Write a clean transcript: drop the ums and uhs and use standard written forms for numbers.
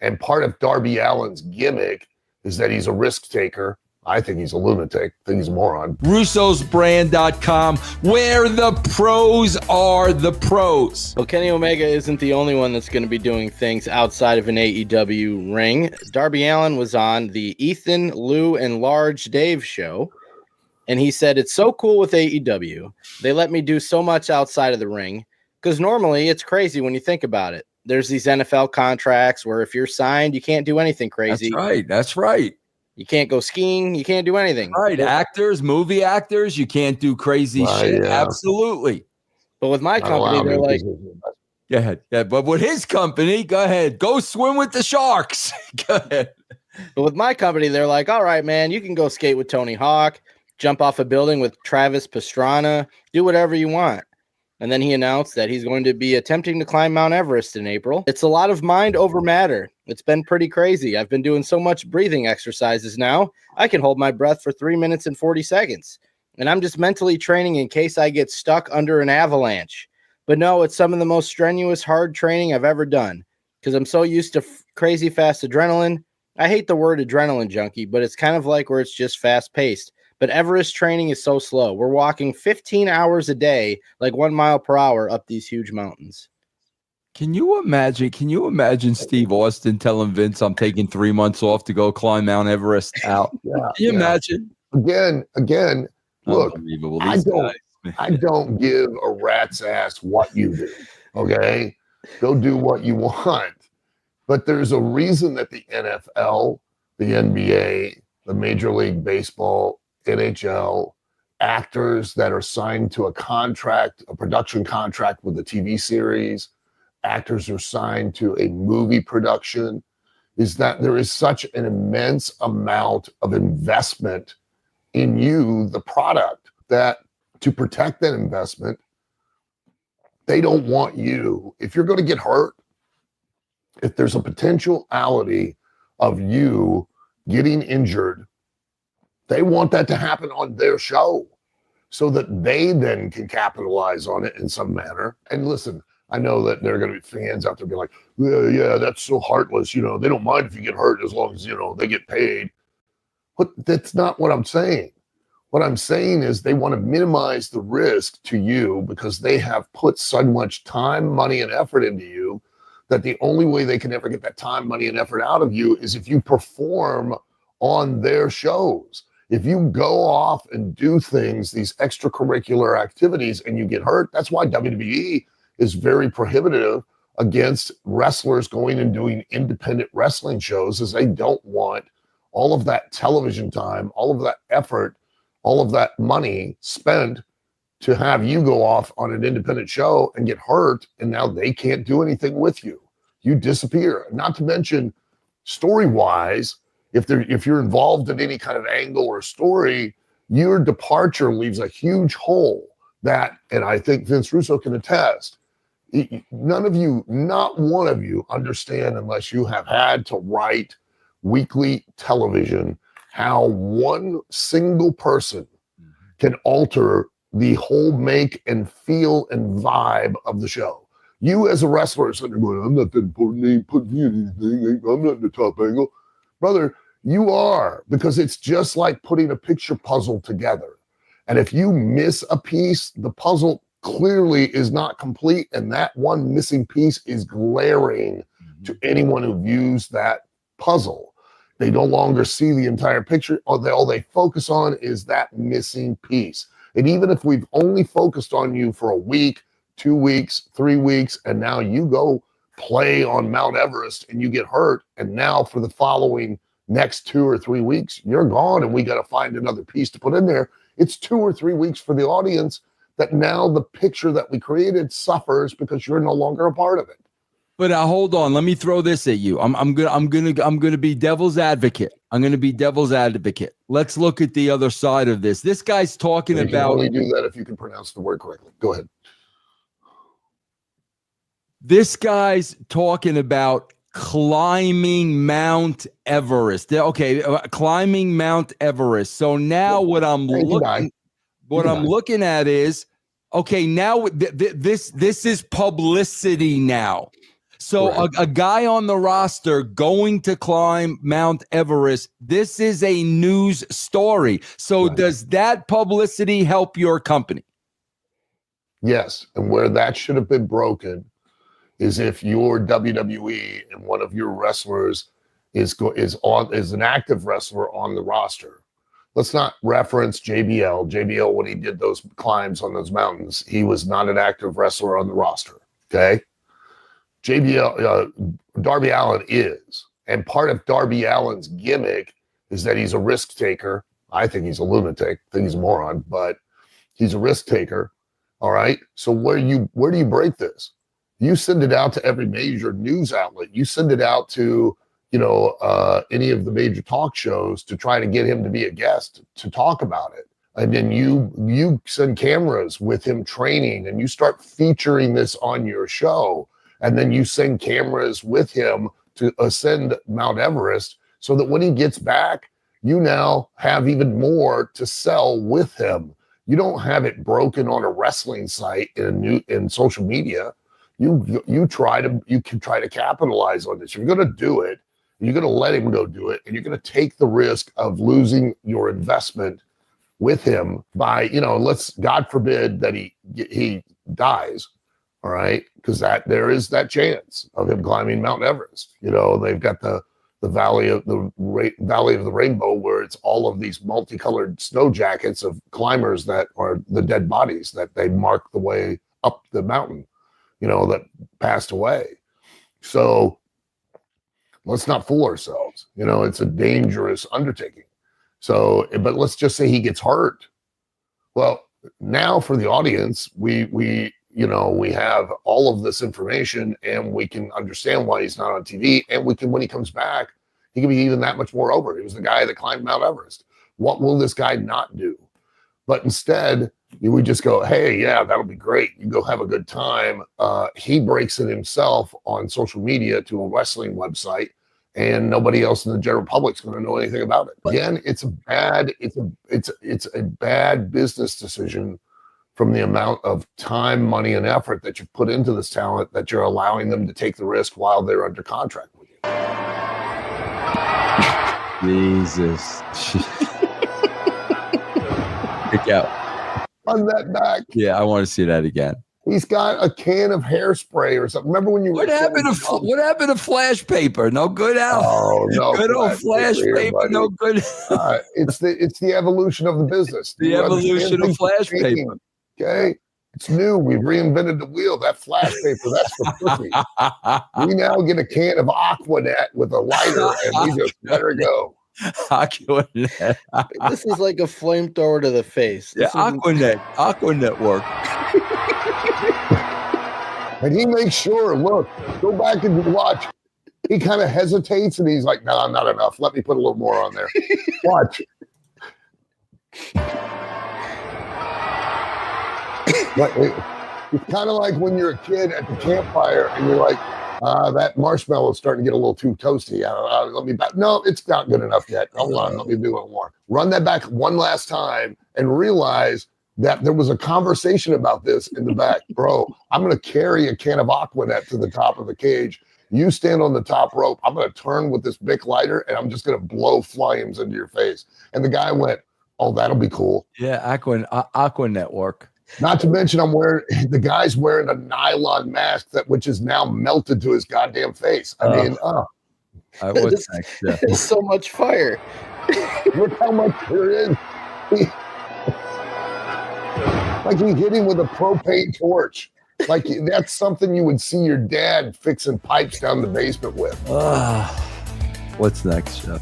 And part of Darby Allin's gimmick is that he's a risk taker. I think he's a lunatic. I think he's a moron. Russo'sBrand.com, where the pros are the pros. Well, Kenny Omega isn't the only one that's going to be doing things outside of an AEW ring. Darby Allin was on the Ethan, Lou, and Large Dave show, and he said, it's so cool with AEW. They let me do so much outside of the ring, because normally it's crazy when you think about it. There's these NFL contracts where if you're signed, you can't do anything crazy. That's right. You can't go skiing. You can't do anything. Right. Actors, movie actors, you can't do crazy shit. Yeah. Absolutely. But with my company, they're like, go ahead. Yeah, but with his company, go ahead. Go swim with the sharks. Go ahead. But with my company, they're like, all right, man, you can go skate with Tony Hawk, jump off a building with Travis Pastrana, do whatever you want. And then he announced that he's going to be attempting to climb Mount Everest in April. It's a lot of mind over matter. It's been pretty crazy. I've been doing so much breathing exercises now. I can hold my breath for 3 minutes and 40 seconds. And I'm just mentally training in case I get stuck under an avalanche. But no, it's some of the most strenuous, hard training I've ever done because I'm so used to crazy fast adrenaline. I hate the word adrenaline junkie, but it's kind of like where it's just fast paced. But Everest training is so slow. We're walking 15 hours a day, like 1 mile per hour up these huge mountains. Can you imagine Steve Austin telling Vince, I'm taking 3 months off to go climb Mount Everest out? Can you imagine? Again, look, I don't give a rat's ass what you do. Okay. Go do what you want. But there's a reason that the NFL, the NBA, the Major League Baseball, NHL, actors that are signed to a contract, a production contract with a TV series, actors are signed to a movie production, is that there is such an immense amount of investment in you, the product, that to protect that investment, they don't want you, if you're going to get hurt, if there's a potentiality of you getting injured, they want that to happen on their show so that they then can capitalize on it in some manner. And listen, I know that there are going to be fans out there be like, yeah, that's so heartless. You know, they don't mind if you get hurt as long as, you know, they get paid. But that's not what I'm saying. What I'm saying is they want to minimize the risk to you because they have put so much time, money, and effort into you that the only way they can ever get that time, money, and effort out of you is if you perform on their shows. If you go off and do things, these extracurricular activities, and you get hurt, that's why WWE is very prohibitive against wrestlers going and doing independent wrestling shows, is they don't want all of that television time, all of that effort, all of that money spent to have you go off on an independent show and get hurt, and now they can't do anything with you. You disappear. Not to mention, story-wise, if you're involved in any kind of angle or story, your departure leaves a huge hole that, and I think Vince Russo can attest, none of you, not one of you understand unless you have had to write weekly television, how one single person can alter the whole make and feel and vibe of the show. You as a wrestler are sitting there going, I'm not that important, they ain't putting me in anything, I'm not in the top angle. Brother, you are, because it's just like putting a picture puzzle together. And if you miss a piece, the puzzle clearly is not complete, and that one missing piece is glaring to anyone who views that puzzle. They no longer see the entire picture. All they focus on is that missing piece. And even if we've only focused on you for a week, 2 weeks, 3 weeks, and now you go play on Mount Everest and you get hurt, and now for the following next 2 or 3 weeks, you're gone, and we got to find another piece to put in there. It's 2 or 3 weeks for the audience that now the picture that we created suffers because you're no longer a part of it. But hold on, let me throw this at you. I'm gonna be devil's advocate. I'm gonna be devil's advocate. Let's look at the other side of this. This guy's talking about. You can only do that if you can pronounce the word correctly. Go ahead. This guy's talking about climbing Mount Everest. Okay, climbing Mount Everest. So now what I'm looking at is, okay, now this is publicity now. So a guy on the roster going to climb Mount Everest, this is a news story. So does that publicity help your company? Yes. And where that should have been broken is if your WWE and one of your wrestlers is an active wrestler on the roster. Let's not reference JBL. JBL, when he did those climbs on those mountains, he was not an active wrestler on the roster. Okay. JBL, Darby Allin is. And part of Darby Allin's gimmick is that he's a risk taker. I think he's a lunatic. I think he's a moron, but he's a risk taker. All right. So where do you break this? You send it out to every major news outlet. You send it out to, any of the major talk shows to try to get him to be a guest to talk about it. And then you send cameras with him training and you start featuring this on your show. And then you send cameras with him to ascend Mount Everest so that when he gets back, you now have even more to sell with him. You don't have it broken on a wrestling site in social media. You can try to capitalize on this. You're going to do it. You're going to let him go do it, and you're going to take the risk of losing your investment with him by, let's God forbid that he dies. All right, because there is that chance of him climbing Mount Everest. They've got the Valley of the Rainbow, where it's all of these multicolored snow jackets of climbers that are the dead bodies that they mark the way up the mountain, that passed away. So let's not fool ourselves. It's a dangerous undertaking. So, but let's just say he gets hurt. Well, now for the audience, we have all of this information and we can understand why he's not on TV. And when he comes back, he can be even that much more over. He was the guy that climbed Mount Everest. What will this guy not do? But instead, you would just go, hey, yeah, that'll be great. You go have a good time. He breaks it himself on social media to a wrestling website, and nobody else in the general public's going to know anything about it. Again, it's a bad business decision from the amount of time, money, and effort that you've put into this talent, that you're allowing them to take the risk while they're under contract with you. Jesus. Kick out. Run that back. Yeah, I want to see that again. He's got a can of hairspray or something. Remember when you what happened to flash paper? No good out. Oh no, good old flash paper. No good. It's the evolution of the business. The evolution of flash paper. Okay, it's new. We've reinvented the wheel. That flash paper, that's for pussy. We now get a can of Aqua Net with a lighter, and we just let her go. Aqua Net. This is like a flamethrower to the face. Yeah, Aqua Network. And he makes sure, look, go back and watch. He kind of hesitates and he's like, no, not enough. Let me put a little more on there. Watch. It's kind of like when you're a kid at the campfire and you're like, that marshmallow is starting to get a little too toasty. Let me back. No, it's not good enough yet. Hold on, let me do it more. Run that back one last time and realize that there was a conversation about this in the back. Bro, I'm going to carry a can of Aqua Net to the top of the cage. You stand on the top rope. I'm going to turn with this Bic lighter and I'm just going to blow flames into your face. And the guy went, oh, that'll be cool. Yeah, Aqua Network. Not to mention the guy's wearing a nylon mask which is now melted to his goddamn face. I mean, what's next? Yeah. There's so much fire. Look how much there is. Like he hit him with a propane torch. Like that's something you would see your dad fixing pipes down the basement with. What's next, Jeff?